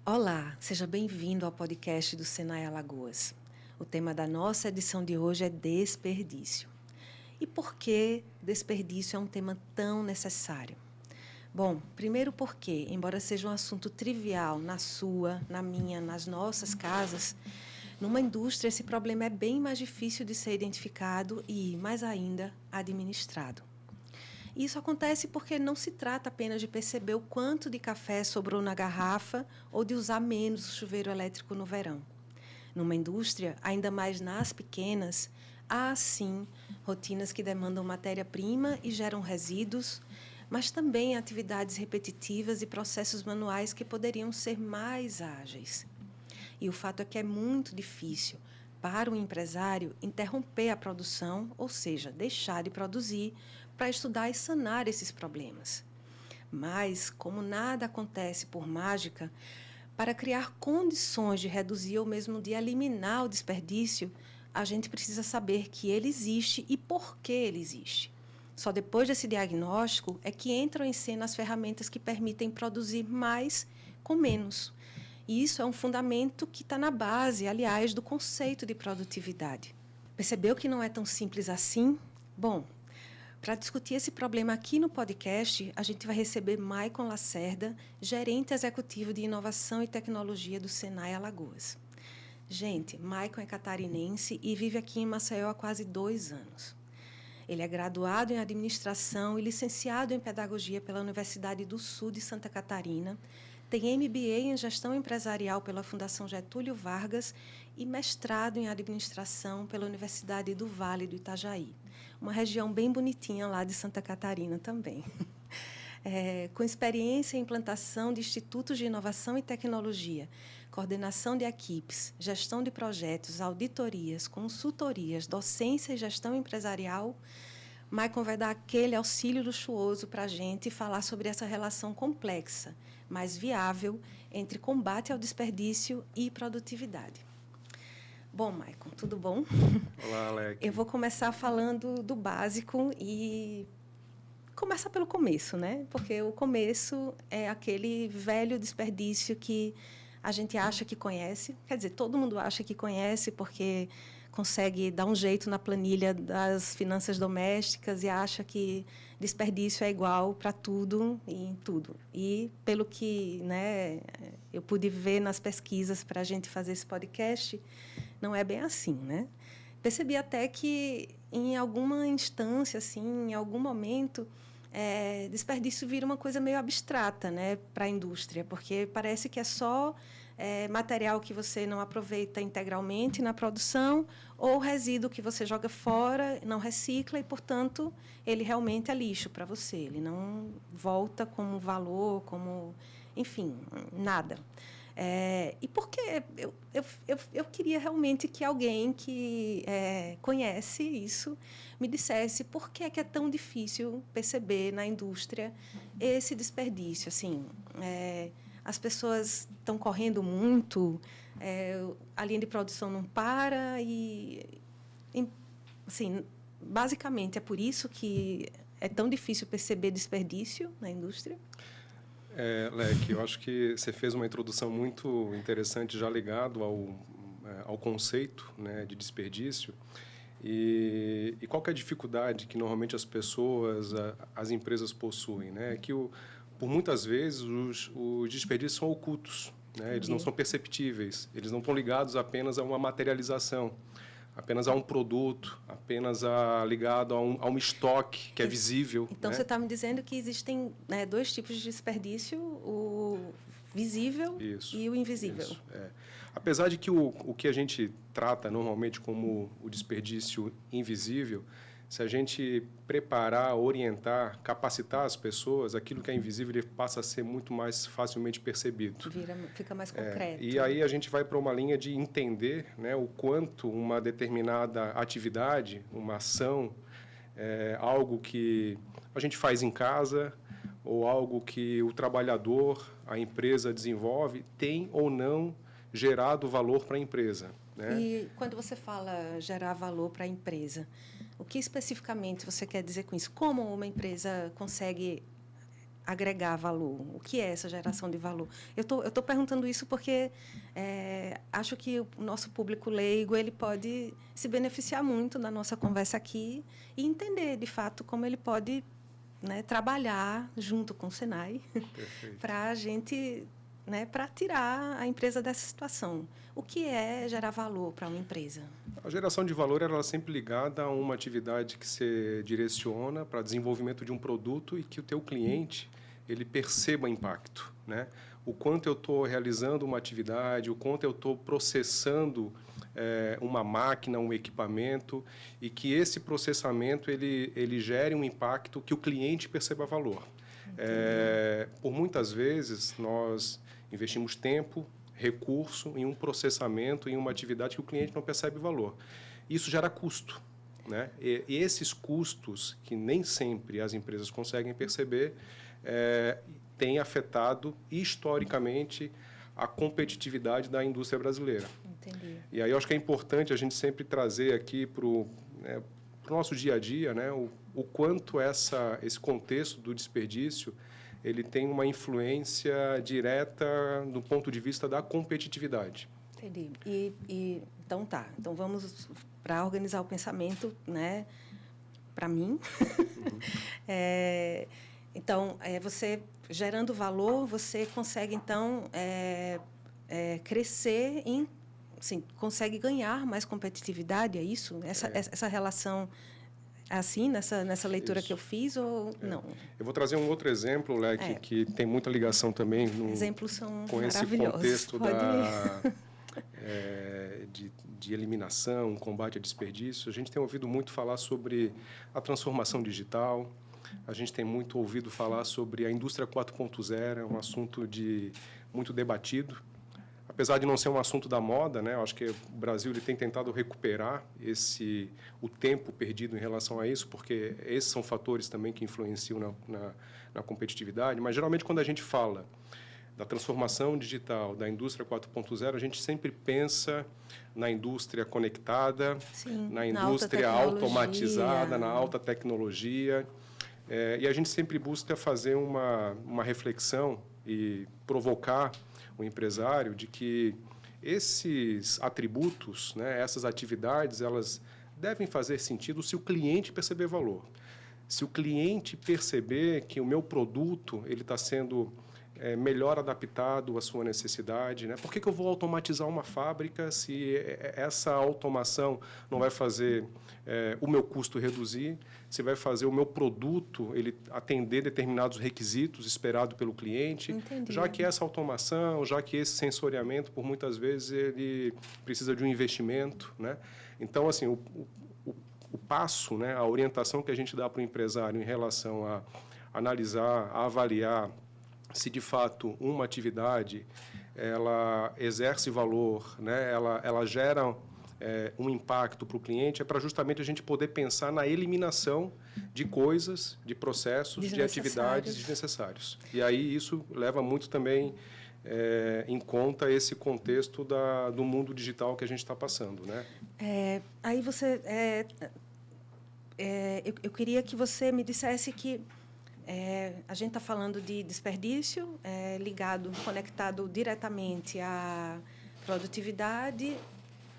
Olá, seja bem-vindo ao podcast do Senai Alagoas. O tema da nossa edição de hoje é desperdício. E por que desperdício é um tema tão necessário? Bom, primeiro porque, embora seja um assunto trivial na sua, na minha, nas nossas casas, numa indústria esse problema é bem mais difícil de ser identificado e, mais ainda, administrado. Isso acontece porque não se trata apenas de perceber o quanto de café sobrou na garrafa ou de usar menos o chuveiro elétrico no verão. Numa indústria, ainda mais nas pequenas, há, sim, rotinas que demandam matéria-prima e geram resíduos, mas também atividades repetitivas e processos manuais que poderiam ser mais ágeis. E o fato é que é muito difícil para o empresário interromper a produção, ou seja, deixar de produzir, para estudar e sanar esses problemas. Mas, como nada acontece por mágica, para criar condições de reduzir ou mesmo de eliminar o desperdício, a gente precisa saber que ele existe e por que ele existe. Só depois desse diagnóstico é que entram em cena as ferramentas que permitem produzir mais com menos. E isso é um fundamento que está na base, aliás, do conceito de produtividade. Percebeu que não é tão simples assim? Bom, para discutir esse problema aqui no podcast, a gente vai receber Maicon Lacerda, gerente executivo de inovação e tecnologia do Senai Alagoas. Gente, Maicon é catarinense e vive aqui em Maceió há quase 2 anos. Ele é graduado em administração e licenciado em pedagogia pela Universidade do Sul de Santa Catarina, tem MBA em gestão empresarial pela Fundação Getúlio Vargas e mestrado em administração pela Universidade do Vale do Itajaí, uma região bem bonitinha lá de Santa Catarina também. Com experiência em implantação de institutos de inovação e tecnologia, coordenação de equipes, gestão de projetos, auditorias, consultorias, docência e gestão empresarial, Maicon vai dar aquele auxílio luxuoso para a gente falar sobre essa relação complexa, mas viável, entre combate ao desperdício e produtividade. Bom, Maicon, tudo bom? Olá, Alec. Eu vou começar falando do básico e começar pelo começo, né? Porque o começo é aquele velho desperdício que a gente acha que conhece. Quer dizer, todo mundo acha que conhece porque consegue dar um jeito na planilha das finanças domésticas e acha que desperdício é igual para tudo e em tudo. E, pelo que, né, eu pude ver nas pesquisas para a gente fazer esse podcast, não é bem assim, né? Percebi até que, em alguma instância, assim, em algum momento, desperdício vira uma coisa meio abstrata, né, para a indústria, porque parece que é só material que você não aproveita integralmente na produção ou resíduo que você joga fora, não recicla e, portanto, ele realmente é lixo para você. Ele não volta como valor, como, enfim, nada. E porque eu queria realmente que alguém que conhece isso me dissesse por que é tão difícil perceber na indústria esse desperdício. Assim, as pessoas estão correndo muito, a linha de produção não para assim, basicamente, é por isso que é tão difícil perceber desperdício na indústria? Lec, eu acho que você fez uma introdução muito interessante já ligado ao conceito, né, de desperdício. E qual que é a dificuldade que normalmente as pessoas, as empresas possuem, né? Que por muitas vezes os desperdícios são ocultos, né? Eles não são perceptíveis, eles não estão ligados apenas a uma materialização, apenas a um produto, apenas ligado a um estoque que é visível. Então, né? você está me dizendo que existem 2 tipos de desperdício, o visível e o invisível. Isso, Apesar de que o que a gente trata normalmente como o desperdício invisível, se a gente preparar, orientar, capacitar as pessoas, aquilo que é invisível ele passa a ser muito mais facilmente percebido. Fica mais concreto. E aí a gente vai para uma linha de entender, né, o quanto uma determinada atividade, uma ação, algo que a gente faz em casa ou algo que o trabalhador, a empresa desenvolve, tem ou não gerado valor para a empresa. Né? E quando você fala gerar valor para a empresa, o que especificamente você quer dizer com isso? Como uma empresa consegue agregar valor? O que é essa geração de valor? Eu tô perguntando isso porque acho que o nosso público leigo ele pode se beneficiar muito da nossa conversa aqui e entender, de fato, como ele pode, né, trabalhar junto com o Senai para a gente, né, para tirar a empresa dessa situação. O que é gerar valor para uma empresa? A geração de valor ela é sempre ligada a uma atividade que se direciona para desenvolvimento de um produto e que o teu cliente ele perceba impacto, né? O quanto eu estou realizando uma atividade, o quanto eu estou processando uma máquina, um equipamento, e que esse processamento ele gere um impacto que o cliente perceba valor. Por muitas vezes, nós investimos tempo, recurso em um processamento, em uma atividade que o cliente não percebe valor. Isso gera custo, né? E esses custos, que nem sempre as empresas conseguem perceber, têm afetado, historicamente, a competitividade da indústria brasileira. Entendi. E aí eu acho que é importante a gente sempre trazer aqui para o nosso dia a dia, né, o quanto esse contexto do desperdício ele tem uma influência direta do ponto de vista da competitividade. Entendi. Então tá. Então vamos para organizar o pensamento, né? Para mim. Então, você gerando valor, você consegue então crescer assim, consegue ganhar mais competitividade, é isso? Essa relação assim, nessa leitura Isso. que eu fiz ou não? Eu vou trazer um outro exemplo, Leque, que tem muita ligação também exemplos são com esse contexto de eliminação, combate a desperdício. A gente tem ouvido muito falar sobre a transformação digital, a gente tem muito ouvido falar sobre a indústria 4.0, é um assunto muito debatido. Apesar de não ser um assunto da moda, né, eu acho que o Brasil ele tem tentado recuperar o tempo perdido em relação a isso, porque esses são fatores também que influenciam na competitividade. Mas, geralmente, quando a gente fala da transformação digital, da indústria 4.0, a gente sempre pensa na indústria conectada, sim, na indústria automatizada, na alta tecnologia. E a gente sempre busca fazer uma reflexão e provocar o empresário de que esses atributos, né, essas atividades, elas devem fazer sentido se o cliente perceber valor. Se o cliente perceber que o meu produto ele está sendo melhor adaptado à sua necessidade, né? Por que eu vou automatizar uma fábrica se essa automação não vai fazer o meu custo reduzir, se vai fazer o meu produto ele atender determinados requisitos esperados pelo cliente? Entendi. Já que essa automação, já que esse sensoriamento, por muitas vezes, ele precisa de um investimento, né? Então, assim, o passo, né, a orientação que a gente dá para o empresário em relação a analisar, a avaliar se de fato uma atividade ela exerce valor, né, ela gera um impacto para o cliente, é para justamente a gente poder pensar na eliminação de coisas, de processos, de atividades desnecessários. E aí isso leva muito também em conta esse contexto do mundo digital que a gente está passando, né? Aí você, eu queria que você me dissesse que a gente está falando de desperdício conectado diretamente à produtividade,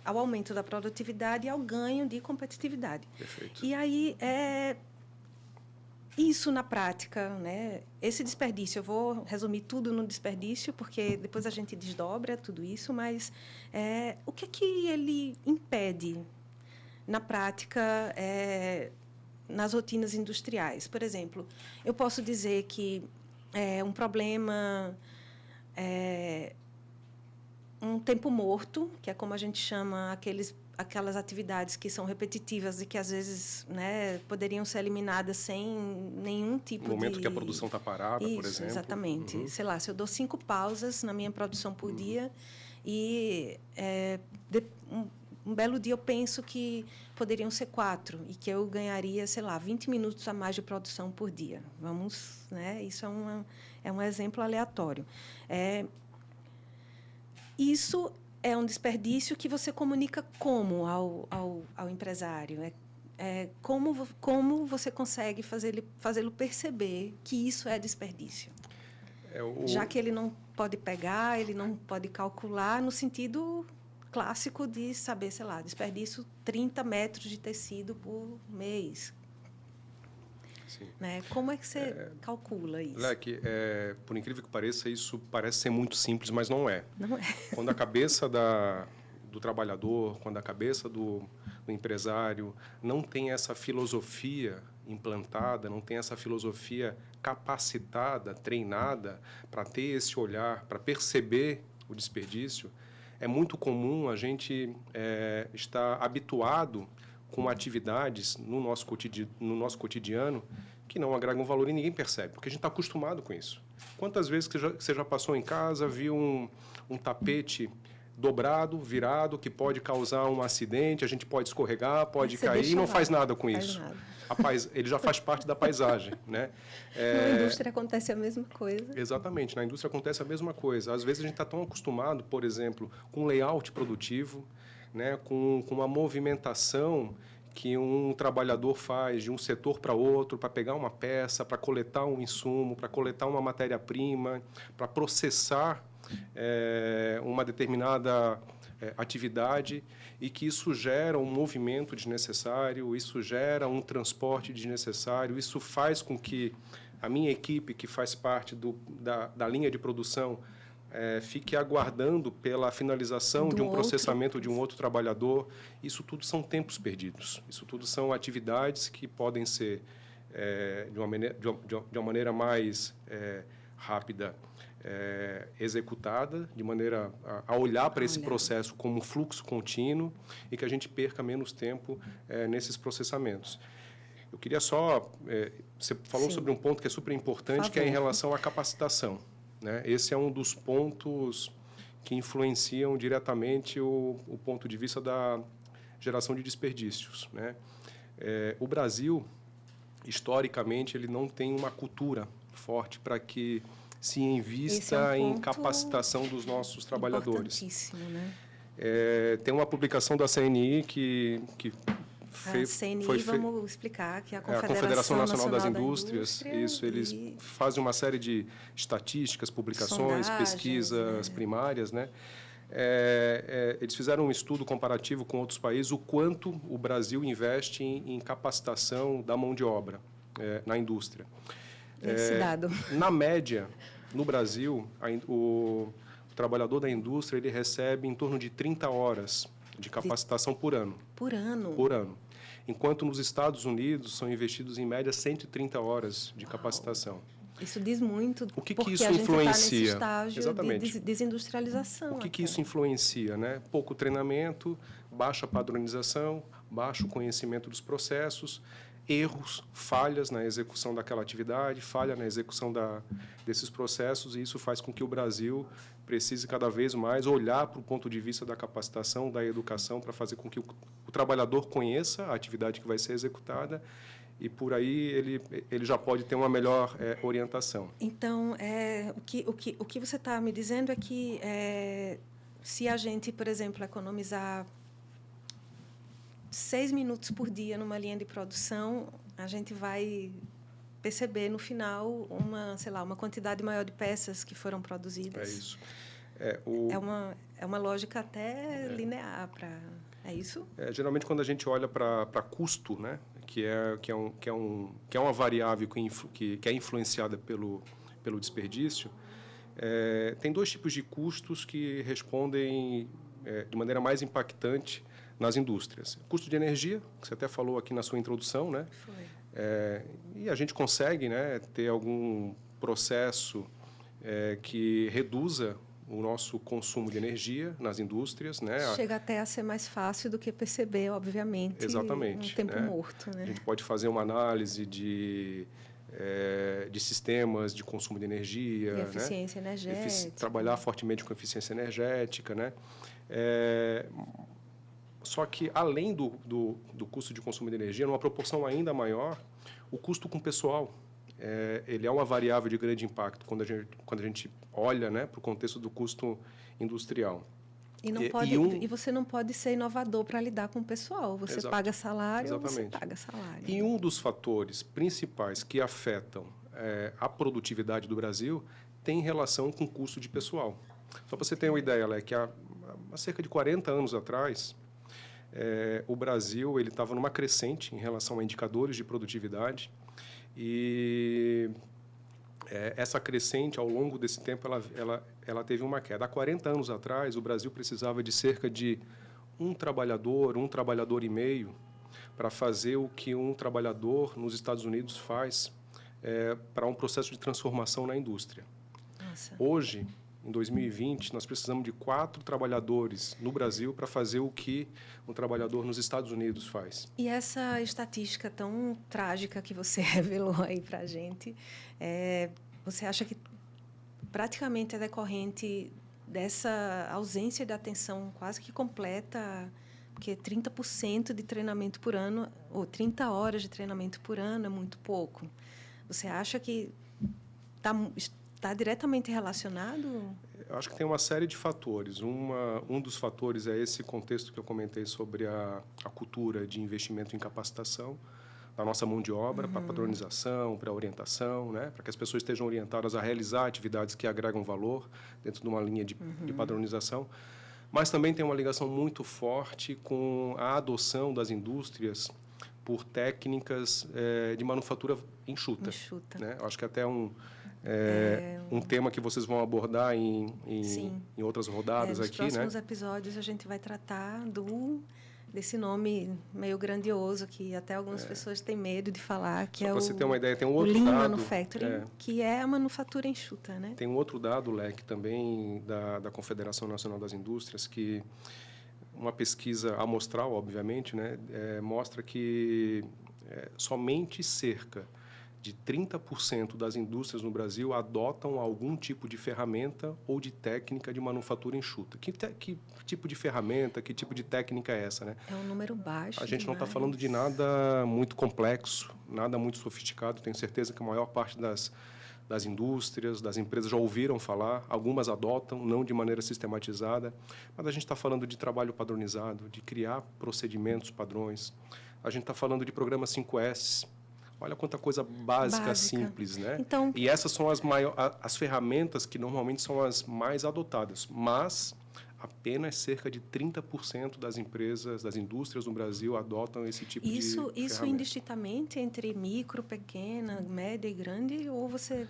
ao aumento da produtividade e ao ganho de competitividade. Perfeito. E aí, isso na prática, né? Esse desperdício, eu vou resumir tudo no desperdício, porque depois a gente desdobra tudo isso, mas o que é que ele impede na prática nas rotinas industriais? Por exemplo, eu posso dizer que um problema um tempo morto, que é como a gente chama aquelas atividades que são repetitivas e que, às vezes, né, poderiam ser eliminadas sem nenhum tipo de... No momento que a produção está parada, isso, por exemplo. Exatamente. Uhum. Sei lá, se eu dou 5 pausas na minha produção por dia e um belo dia eu penso que poderiam ser 4 e que eu ganharia, sei lá, 20 minutos a mais de produção por dia. Vamos, né? Isso é um exemplo aleatório. Isso é um desperdício que você comunica como ao empresário? como você consegue fazê-lo perceber que isso é desperdício? Já que ele não pode pegar, ele não pode calcular no sentido clássico de saber, sei lá, desperdício 30 metros de tecido por mês. Sim. Né? Como é que você calcula isso? Leque, por incrível que pareça, isso parece ser muito simples, mas não é. Não é. Quando a cabeça do trabalhador, quando a cabeça do empresário não tem essa filosofia implantada, não tem essa filosofia capacitada, treinada para ter esse olhar, para perceber o desperdício, é muito comum a gente estar habituado com atividades no nosso cotidiano que não agregam valor e ninguém percebe, porque a gente está acostumado com isso. Quantas vezes que você já passou em casa, viu um tapete dobrado, virado, que pode causar um acidente, a gente pode escorregar, pode cair e não faz nada com isso. Ele já faz parte da paisagem, né? Na indústria acontece a mesma coisa. Exatamente, na indústria acontece a mesma coisa. Às vezes a gente está tão acostumado, por exemplo, com layout produtivo, né? com uma movimentação que um trabalhador faz de um setor para outro, para pegar uma peça, para coletar um insumo, para coletar uma matéria-prima, para processar uma determinada atividade, e que isso gera um movimento desnecessário, isso gera um transporte desnecessário, isso faz com que a minha equipe, que faz parte da linha de produção, fique aguardando pela finalização de um processamento de um outro trabalhador. Isso tudo são tempos perdidos. Isso tudo são atividades que podem ser, de uma maneira mais rápida, executada, de maneira a olhar para esse processo como um fluxo contínuo e que a gente perca menos tempo nesses processamentos. Eu queria só... você falou sobre um ponto que é super importante, que é em relação à capacitação. Né? Esse é um dos pontos que influenciam diretamente o ponto de vista da geração de desperdícios. Né? O Brasil, historicamente, ele não tem uma cultura forte para que se invista em capacitação dos nossos trabalhadores. Importantíssimo, né? Tem uma publicação da CNI que a CNI, vamos explicar, que é a Confederação Nacional das Indústrias. Isso, eles fazem uma série de estatísticas, publicações, pesquisas primárias, né? Eles fizeram um estudo comparativo com outros países, o quanto o Brasil investe em capacitação da mão de obra na indústria. Esse dado. Na média, no Brasil, o trabalhador da indústria ele recebe em torno de 30 horas de capacitação por ano. Por ano? Por ano. Enquanto nos Estados Unidos são investidos, em média, 130 horas de capacitação. Isso diz muito. O que porque isso a gente influencia? Está nesse estágio Exatamente. De desindustrialização. O que isso influencia? Né? Pouco treinamento, baixa padronização, baixo conhecimento dos processos, erros, falhas na execução daquela atividade, falha na execução desses processos, e isso faz com que o Brasil precise cada vez mais olhar para o ponto de vista da capacitação, da educação, para fazer com que o trabalhador conheça a atividade que vai ser executada, e por aí ele já pode ter uma melhor orientação. Então, o que você está me dizendo é que se a gente, por exemplo, economizar 6 minutos por dia numa linha de produção, a gente vai perceber no final uma quantidade maior de peças que foram produzidas. É isso. É uma lógica até linear para... É isso? Geralmente, quando a gente olha para custo, né, que é uma variável que é influenciada pelo desperdício, tem dois tipos de custos que respondem de maneira mais impactante nas indústrias. Custo de energia, que você até falou aqui na sua introdução, né? Foi. E a gente consegue, né, ter algum processo que reduza o nosso consumo de energia nas indústrias, né? Chega até a ser mais fácil do que perceber, obviamente. Exatamente. Um tempo morto, né? A gente pode fazer uma análise de sistemas de consumo de energia, e eficiência energética. Trabalhar fortemente com eficiência energética, né? Só que, além do custo de consumo de energia, numa proporção ainda maior, o custo com pessoal. Ele é uma variável de grande impacto quando a gente olha, né, para o contexto do custo industrial. E você não pode ser inovador para lidar com o pessoal. Você paga salário, Exatamente. ou você paga salário. E um dos fatores principais que afetam a produtividade do Brasil tem relação com o custo de pessoal. Só para você ter uma ideia, Alec, há cerca de 40 anos atrás, o Brasil estava numa crescente em relação a indicadores de produtividade e essa crescente, ao longo desse tempo, ela teve uma queda. Há 40 anos atrás, o Brasil precisava de cerca de um trabalhador e meio, para fazer o que um trabalhador nos Estados Unidos faz para um processo de transformação na indústria. Nossa. Hoje, em 2020, nós precisamos de 4 trabalhadores no Brasil para fazer o que um trabalhador nos Estados Unidos faz. E essa estatística tão trágica que você revelou aí para a gente, você acha que praticamente é decorrente dessa ausência de atenção quase que completa, porque 30% de treinamento por ano, ou 30 horas de treinamento por ano é muito pouco. Você acha que está diretamente relacionado? Eu acho que tem uma série de fatores. Um dos fatores é esse contexto que eu comentei sobre a cultura de investimento em capacitação da nossa mão de obra, para padronização, para orientação, né? Para que as pessoas estejam orientadas a realizar atividades que agregam valor dentro de uma linha de padronização. Mas também tem uma ligação muito forte com a adoção das indústrias por técnicas de manufatura enxuta. Né? Eu acho que até um tema que vocês vão abordar em outras rodadas aqui. Nos próximos episódios a gente vai tratar desse nome meio grandioso que até algumas pessoas têm medo de falar, que Só é para você ter uma ideia, tem um outro Lean dado, Manufacturing, que é a manufatura enxuta, né? Tem um outro dado, Leque, também da Confederação Nacional das Indústrias, que uma pesquisa amostral, obviamente, né, mostra que somente cerca de 30% das indústrias no Brasil adotam algum tipo de ferramenta ou de técnica de manufatura enxuta. Que tipo de ferramenta, que tipo de técnica é essa, né? É um número baixo. A gente não está falando de nada muito complexo, nada muito sofisticado. Tenho certeza que a maior parte das indústrias, das empresas já ouviram falar, algumas adotam, não de maneira sistematizada, mas a gente está falando de trabalho padronizado, de criar procedimentos padrões. A gente está falando de programa 5S. Olha quanta coisa básica. Simples, né? Então, e essas são as ferramentas que normalmente são as mais adotadas, mas apenas cerca de 30% das empresas, das indústrias no Brasil adotam esse tipo de ferramenta. Isso indistintamente entre micro, pequena, média e grande, ou você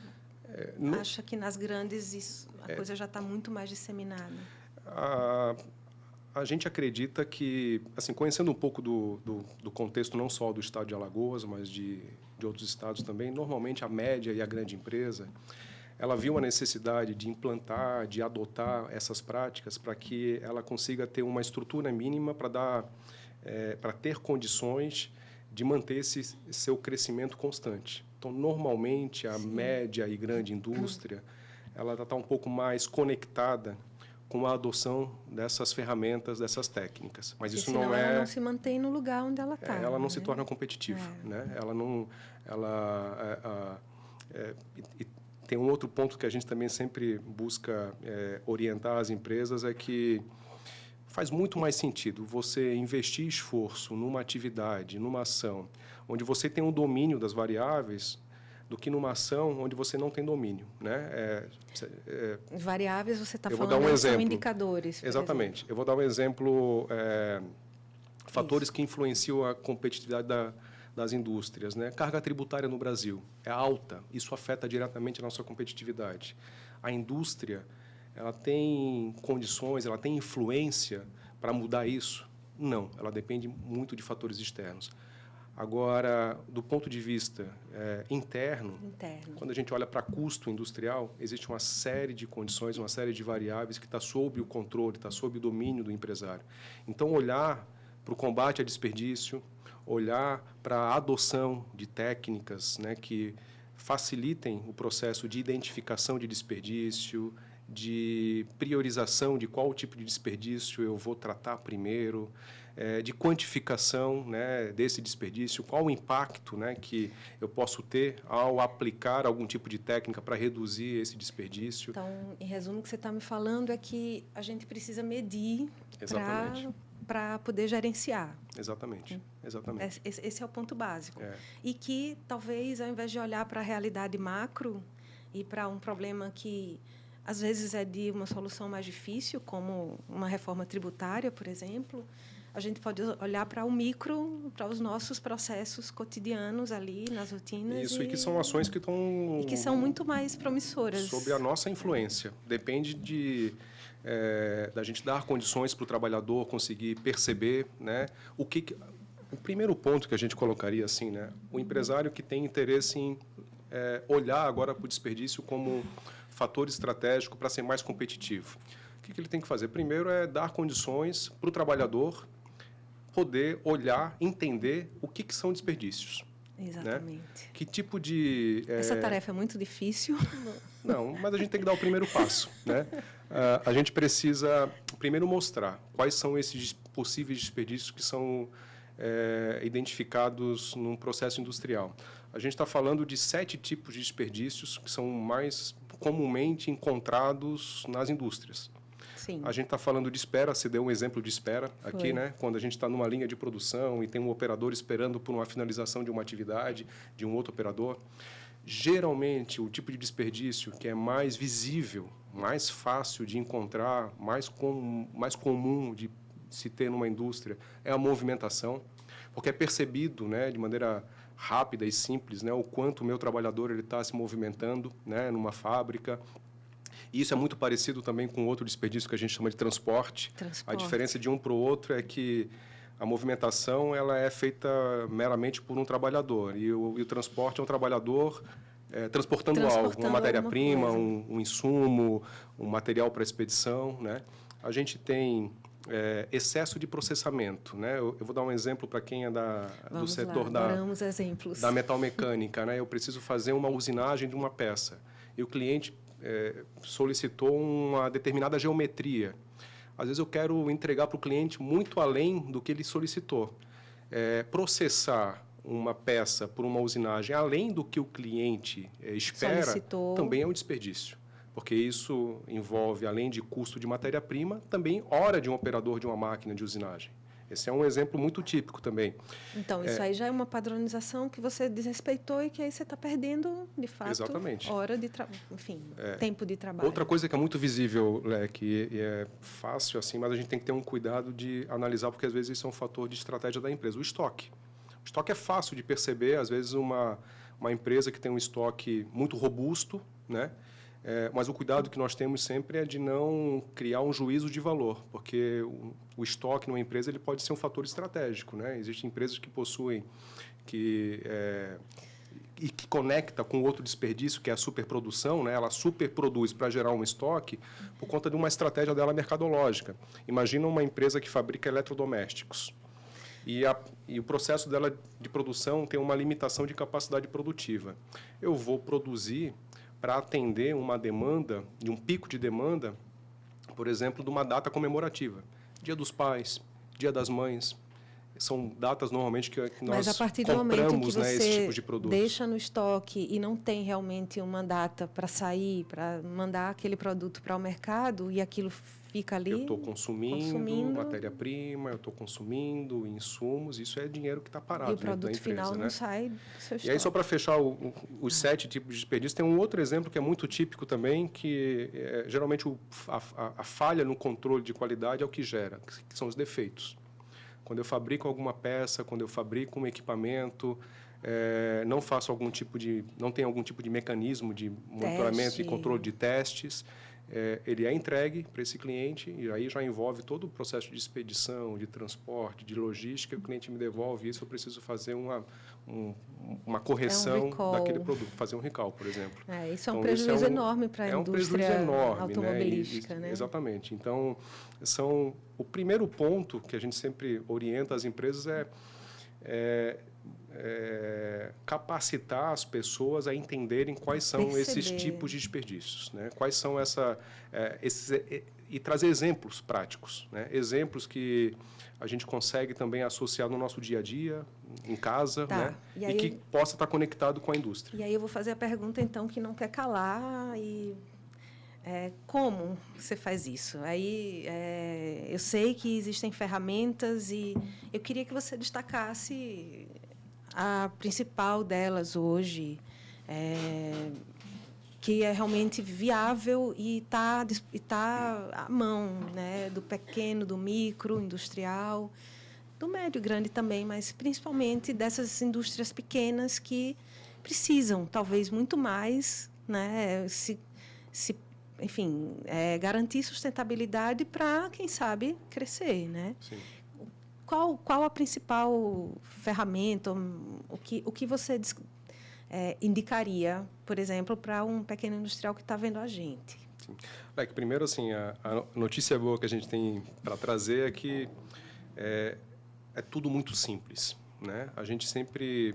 acha que nas grandes a coisa já está muito mais disseminada? A gente acredita que, assim, conhecendo um pouco do contexto não só do estado de Alagoas, mas de outros estados também, normalmente a média e a grande empresa, ela viu a necessidade de implantar, de adotar essas práticas para que ela consiga ter uma estrutura mínima para ter condições de manter esse seu crescimento constante. Então, normalmente, a média e grande indústria, ela está um pouco mais conectada com a adoção dessas ferramentas, dessas técnicas. Mas isso não é... ela não se mantém no lugar onde ela está. Ela não se torna competitiva. Né? Ela não... E tem um outro ponto que a gente também sempre busca orientar as empresas, é que faz muito mais sentido você investir esforço numa atividade, numa ação, onde você tem um domínio das variáveis, do que numa ação onde você não tem domínio, né? Variáveis, você está falando, são indicadores. Exatamente. Eu vou dar um exemplo, fatores que influenciam a competitividade das indústrias, né? Carga tributária no Brasil é alta, isso afeta diretamente a nossa competitividade. A indústria, ela tem condições, ela tem influência para mudar isso? Não, ela depende muito de fatores externos. Agora, do ponto de vista interno, quando a gente olha para custo industrial, existe uma série de condições, uma série de variáveis que está sob o controle, está sob o domínio do empresário. Então, olhar para o combate a desperdício, olhar para a adoção de técnicas, né, que facilitem o processo de identificação de desperdício, de priorização de qual tipo de desperdício eu vou tratar primeiro, de quantificação, né, desse desperdício, qual o impacto, né, que eu posso ter ao aplicar algum tipo de técnica para reduzir esse desperdício. Então, em resumo, o que você está me falando é que a gente precisa medir para poder gerenciar. Exatamente, exatamente. Esse é o ponto básico. E que, talvez, ao invés de olhar para a realidade macro e para um problema que, às vezes, é de uma solução mais difícil, como uma reforma tributária, por exemplo, a gente pode olhar para o micro, para os nossos processos cotidianos ali, nas rotinas. Isso, e que são ações que estão... E que são muito mais promissoras. Sob a nossa influência. Depende da gente dar condições para o trabalhador conseguir perceber, né, o primeiro ponto que a gente colocaria assim, né, o empresário que tem interesse em olhar agora para o desperdício como fator estratégico para ser mais competitivo. O que ele tem que fazer? Primeiro é dar condições para o trabalhador poder olhar, entender o que são desperdícios. Exatamente. Né? Que tipo de... Essa tarefa é muito difícil. Não, mas a gente tem que dar o primeiro passo. Né? A gente precisa primeiro mostrar quais são esses possíveis desperdícios que são identificados num processo industrial. A gente está falando de 7 tipos de desperdícios que são mais comumente encontrados nas indústrias. Sim. A gente está falando de espera, você deu um exemplo de espera aqui, né? Quando a gente está numa linha de produção e tem um operador esperando por uma finalização de uma atividade de um outro operador. Geralmente, o tipo de desperdício que é mais visível, mais fácil de encontrar, mais comum de se ter numa indústria é a movimentação, porque é percebido, né, de maneira rápida e simples, né, o quanto o meu trabalhador ele está se movimentando, né, numa fábrica. E isso é muito parecido também com outro desperdício que a gente chama de transporte. A diferença de um para o outro é que a movimentação ela é feita meramente por um trabalhador e o transporte é um trabalhador transportando algo, uma matéria-prima, um insumo, um material para expedição, né? A gente tem excesso de processamento, né? Eu vou dar um exemplo para quem é do setor da metalmecânica, né? Eu preciso fazer uma usinagem de uma peça e o cliente solicitou uma determinada geometria. Às vezes eu quero entregar para o cliente muito além do que ele solicitou. Processar uma peça por uma usinagem além do que o cliente espera solicitou. Também é um desperdício, porque isso envolve, além de custo de matéria-prima, também hora de um operador de uma máquina de usinagem. Esse é um exemplo muito típico também. Então, isso aí já é uma padronização que você desrespeitou e que aí você está perdendo, de fato, exatamente. Hora de trabalho, enfim, tempo de trabalho. Outra coisa que é muito visível, que é fácil, assim, mas a gente tem que ter um cuidado de analisar, porque às vezes isso é um fator de estratégia da empresa. O estoque. O estoque é fácil de perceber, às vezes uma empresa que tem um estoque muito robusto, né? Mas o cuidado que nós temos sempre é de não criar um juízo de valor, porque o estoque numa empresa ele pode ser um fator estratégico, né? Existem empresas que possuem e que conecta com outro desperdício, que é a superprodução, né? Ela superproduz para gerar um estoque por conta de uma estratégia dela mercadológica. Imagina uma empresa que fabrica eletrodomésticos e o processo dela de produção tem uma limitação de capacidade produtiva. Eu vou produzir para atender uma demanda, de um pico de demanda, por exemplo, de uma data comemorativa. Dia dos Pais, Dia das Mães. São datas, normalmente, que nós Mas a partir do momento que você esse tipo de produtos. Deixa no estoque e não tem realmente uma data para sair, para mandar aquele produto para o mercado e aquilo fica ali... Eu estou consumindo matéria-prima, eu estou consumindo insumos, isso é dinheiro que está parado dentro da empresa. E o produto final não sai do seu estoque. E aí, só para fechar os 7 tipos de desperdício, tem um outro exemplo que é muito típico também, que geralmente a falha no controle de qualidade é o que gera, que são os defeitos. Quando eu fabrico alguma peça, quando eu fabrico um equipamento, não tem algum tipo de mecanismo de monitoramento e controle de testes, ele é entregue para esse cliente e aí já envolve todo o processo de expedição, de transporte, de logística, e o cliente me devolve isso, eu preciso fazer uma correção daquele produto, fazer um recall, por exemplo. Isso é um prejuízo enorme para a indústria automobilística. Né? Exatamente. Então, o primeiro ponto que a gente sempre orienta as empresas capacitar as pessoas a entenderem quais são esses tipos de desperdícios, né? Quais são e trazer exemplos práticos, né? Exemplos que a gente consegue também associar no nosso dia a dia, em casa, né? E que possa estar conectado com a indústria. E aí eu vou fazer a pergunta, então, que não quer calar como você faz isso? Aí eu sei que existem ferramentas e eu queria que você destacasse a principal delas hoje, que é realmente viável e tá à mão, né, do pequeno, do micro, industrial, do médio, grande também, mas principalmente dessas indústrias pequenas que precisam, talvez, muito mais, né, enfim, garantir sustentabilidade para, quem sabe, crescer, né? Sim. Qual a principal ferramenta, o que você indicaria, por exemplo, para um pequeno industrial que está vendo a gente? Sim. Primeiro, assim, a notícia boa que a gente tem para trazer é que é tudo muito simples, né? A gente sempre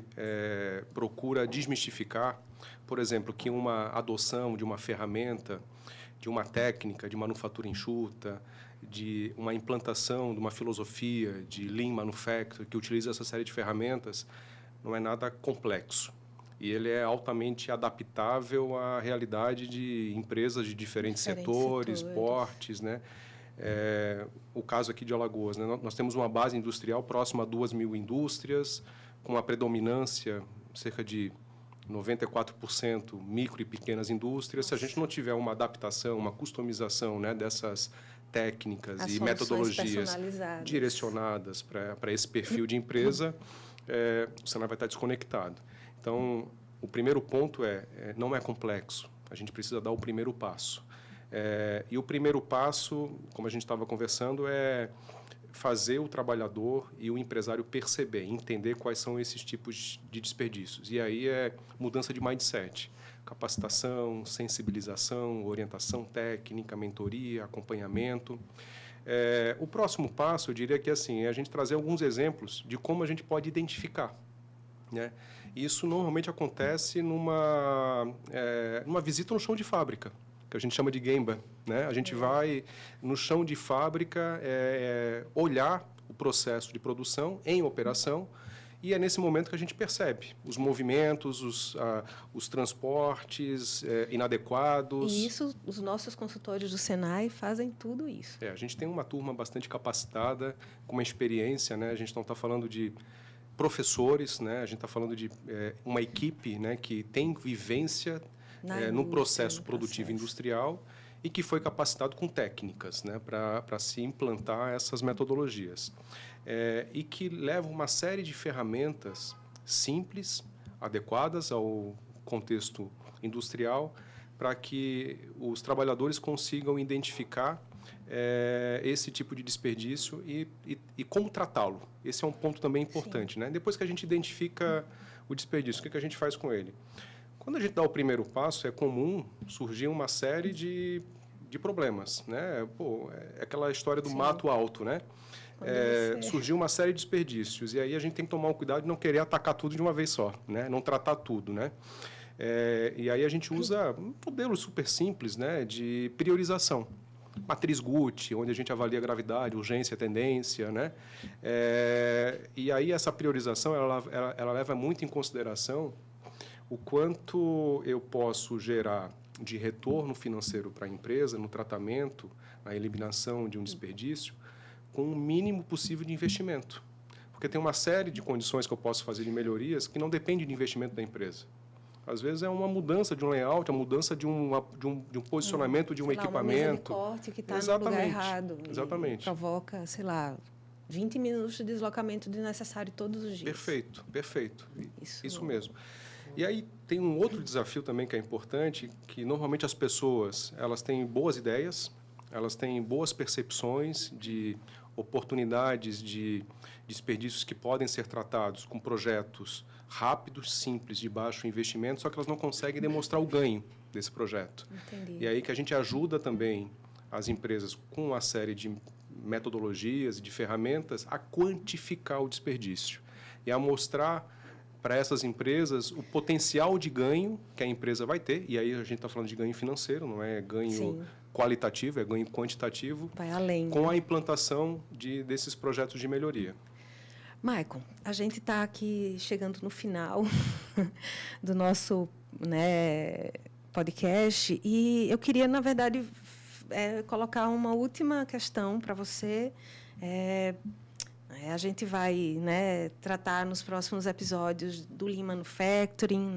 procura desmistificar, por exemplo, que uma adoção de uma ferramenta, de uma técnica de manufatura enxuta, de uma implantação de uma filosofia de Lean Manufacturing, que utiliza essa série de ferramentas, não é nada complexo. E ele é altamente adaptável à realidade de empresas de diferentes setores, portes, né? O caso aqui de Alagoas, né? Nós temos uma base industrial próxima a 2.000 indústrias, com uma predominância, cerca de 94% micro e pequenas indústrias. Se a gente não tiver uma adaptação, uma customização, né, dessas técnicas e metodologias direcionadas para esse perfil de empresa, o Senai vai estar desconectado. Então, o primeiro ponto não é complexo, a gente precisa dar o primeiro passo. E o primeiro passo, como a gente estava conversando, é fazer o trabalhador e o empresário perceber, entender quais são esses tipos de desperdícios. E aí é mudança de mindset, capacitação, sensibilização, orientação técnica, mentoria, acompanhamento. O próximo passo, eu diria que é a gente trazer alguns exemplos de como a gente pode identificar, né? Isso normalmente acontece numa visita no chão de fábrica, que a gente chama de Gemba, né? A gente vai no chão de fábrica olhar o processo de produção em operação, e é nesse momento que a gente percebe os movimentos, os transportes inadequados. E isso, os nossos consultores do Senai fazem tudo isso. A gente tem uma turma bastante capacitada, com uma experiência, né? A gente não está falando de professores, né? A gente está falando de uma equipe, né, que tem vivência no processo produtivo industrial e que foi capacitado com técnicas, né, para se implantar essas metodologias. E que leva uma série de ferramentas simples, adequadas ao contexto industrial, para que os trabalhadores consigam identificar esse tipo de desperdício e como tratá-lo. Esse é um ponto também importante, né? Depois que a gente identifica o desperdício, o que a gente faz com ele? Quando a gente dá o primeiro passo, é comum surgir uma série de problemas, né? É aquela história do mato alto, né? Surgiu uma série de desperdícios, e aí a gente tem que tomar o cuidado de não querer atacar tudo de uma vez só, né? Não tratar tudo, né? E aí a gente usa um modelo super simples, né, de priorização. Matriz Guth, onde a gente avalia a gravidade, urgência, tendência, né? E aí essa priorização ela leva muito em consideração o quanto eu posso gerar de retorno financeiro para a empresa no tratamento, na eliminação de um desperdício, com o mínimo possível de investimento. Porque tem uma série de condições que eu posso fazer de melhorias que não dependem de investimento da empresa. Às vezes é uma mudança de um layout, a mudança de um posicionamento de um equipamento. Uma mesa de corte que está no lugar errado. Exatamente. Provoca, 20 minutos de deslocamento desnecessário todos os dias. Perfeito. Isso mesmo. E aí tem um outro desafio também que é importante, que normalmente as pessoas elas têm boas ideias, elas têm boas percepções de oportunidades de desperdícios que podem ser tratados com projetos rápidos, simples, de baixo investimento, só que elas não conseguem demonstrar o ganho desse projeto. Entendi. E aí que a gente ajuda também as empresas com uma série de metodologias e de ferramentas a quantificar o desperdício. e a mostrar para essas empresas o potencial de ganho que a empresa vai ter. E aí a gente está falando de ganho financeiro, não é ganho Sim. qualitativo, é ganho quantitativo. Vai além. Com a implantação desses projetos de melhoria. Maicon, a gente está aqui chegando no final do nosso podcast e eu queria, na verdade, colocar uma última questão para você. A gente vai tratar nos próximos episódios do Lean Manufacturing,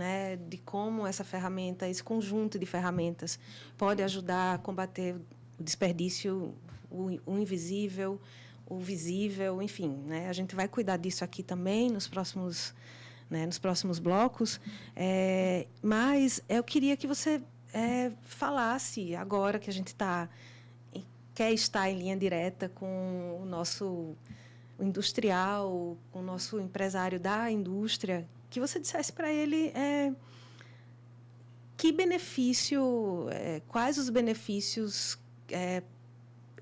de como essa ferramenta, esse conjunto de ferramentas pode ajudar a combater o desperdício, o invisível, o visível, enfim. A gente vai cuidar disso aqui também nos próximos blocos. Mas eu queria que você falasse, agora que a gente quer estar em linha direta com o nosso industrial, com o nosso empresário da indústria, que você dissesse para ele que benefício, quais os benefícios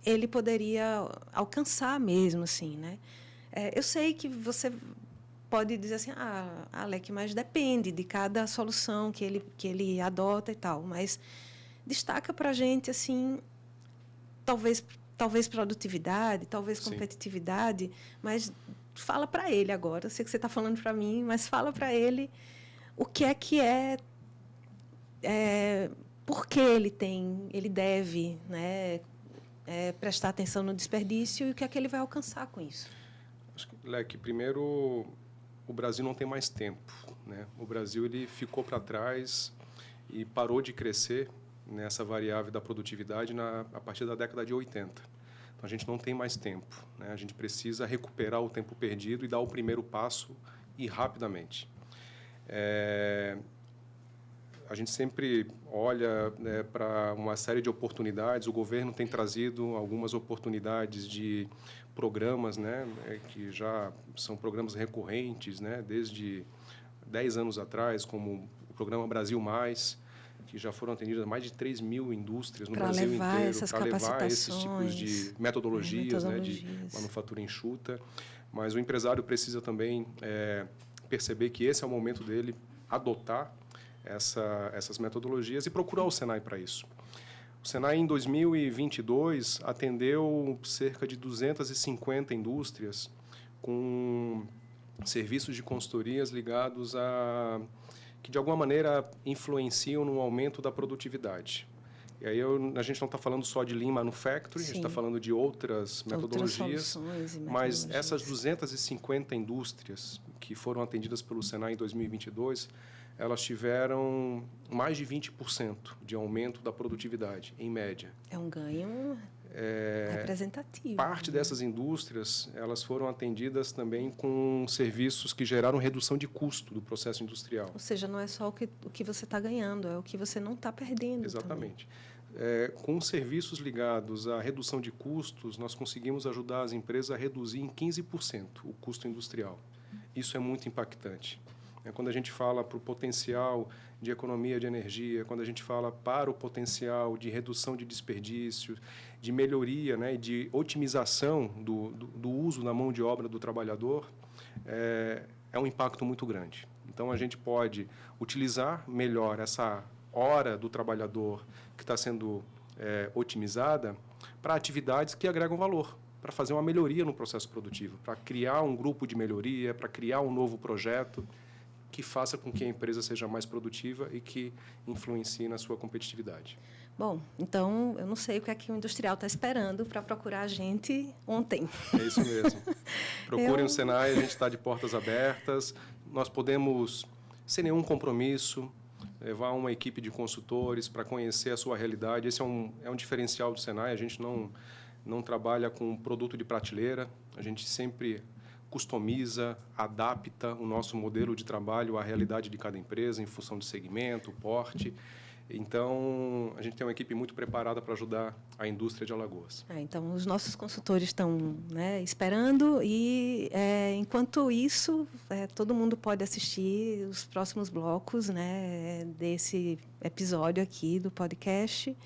ele poderia alcançar mesmo, assim, eu sei que você pode dizer assim, Alec, mas depende de cada solução que ele adota e tal, mas destaca para a gente, assim, talvez produtividade, talvez competitividade, mas fala para ele agora. Eu sei que você está falando para mim, mas fala para ele o que é por que ele deve prestar atenção no desperdício e o que é que ele vai alcançar com isso. Acho que, Leque, primeiro, o Brasil não tem mais tempo. O Brasil ele ficou para trás e parou de crescer nessa variável da produtividade a partir da década de 80. Então, a gente não tem mais tempo. A gente precisa recuperar o tempo perdido e dar o primeiro passo e rapidamente. A gente sempre olha para uma série de oportunidades. O governo tem trazido algumas oportunidades de programas, que já são programas recorrentes, desde 10 anos atrás, como o programa Brasil Mais, que já foram atendidas mais de 3 mil indústrias no Brasil inteiro para levar esses tipos de metodologias, de manufatura enxuta. Mas o empresário precisa também perceber que esse é o momento dele adotar essas metodologias e procurar o Senai para isso. O Senai, em 2022, atendeu cerca de 250 indústrias com serviços de consultorias ligados que, de alguma maneira, influenciam no aumento da produtividade. E aí a gente não está falando só de Lean Manufacturing, a gente está falando de outras metodologias, mas essas 250 indústrias que foram atendidas pelo Senai em 2022, elas tiveram mais de 20% de aumento da produtividade, em média. É um ganho representativo. Parte dessas indústrias, elas foram atendidas também com serviços que geraram redução de custo do processo industrial. Ou seja, não é só o que você está ganhando, é o que você não está perdendo. Exatamente. Com serviços ligados à redução de custos, nós conseguimos ajudar as empresas a reduzir em 15% o custo industrial. Isso é muito impactante. Quando a gente fala para o potencial de economia de energia, quando a gente fala para o potencial de redução de desperdício, de melhoria, e de otimização do uso na mão de obra do trabalhador, é um impacto muito grande. Então, a gente pode utilizar melhor essa hora do trabalhador que está sendo otimizada para atividades que agregam valor, para fazer uma melhoria no processo produtivo, para criar um grupo de melhoria, para criar um novo projeto que faça com que a empresa seja mais produtiva e que influencie na sua competitividade. Bom, então, eu não sei o que é que o industrial está esperando para procurar a gente ontem. É isso mesmo. Procurem o Senai, a gente está de portas abertas. Nós podemos, sem nenhum compromisso, levar uma equipe de consultores para conhecer a sua realidade. Esse é um diferencial do Senai. A gente não trabalha com produto de prateleira. A gente sempre customiza, adapta o nosso modelo de trabalho à realidade de cada empresa, em função de segmento, porte. Então, a gente tem uma equipe muito preparada para ajudar a indústria de Alagoas. Então, os nossos consultores estão esperando e, enquanto isso, todo mundo pode assistir os próximos blocos desse episódio aqui do podcast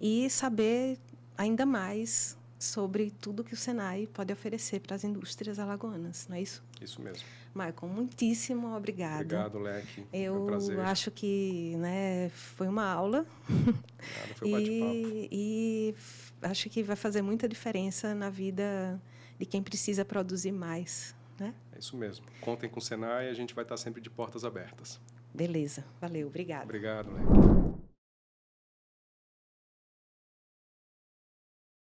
e saber ainda mais sobre tudo que o Senai pode oferecer para as indústrias alagoanas, não é isso? Isso mesmo. Michael, muitíssimo obrigada. Obrigado, Leque. Eu foi um prazer. acho que, né, foi uma aula. Nada, foi um bate-papo. E acho que vai fazer muita diferença na vida de quem precisa produzir mais, né? É isso mesmo. Contem com o Senai, a gente vai estar sempre de portas abertas. Beleza. Valeu. Obrigada. Obrigado, Leque.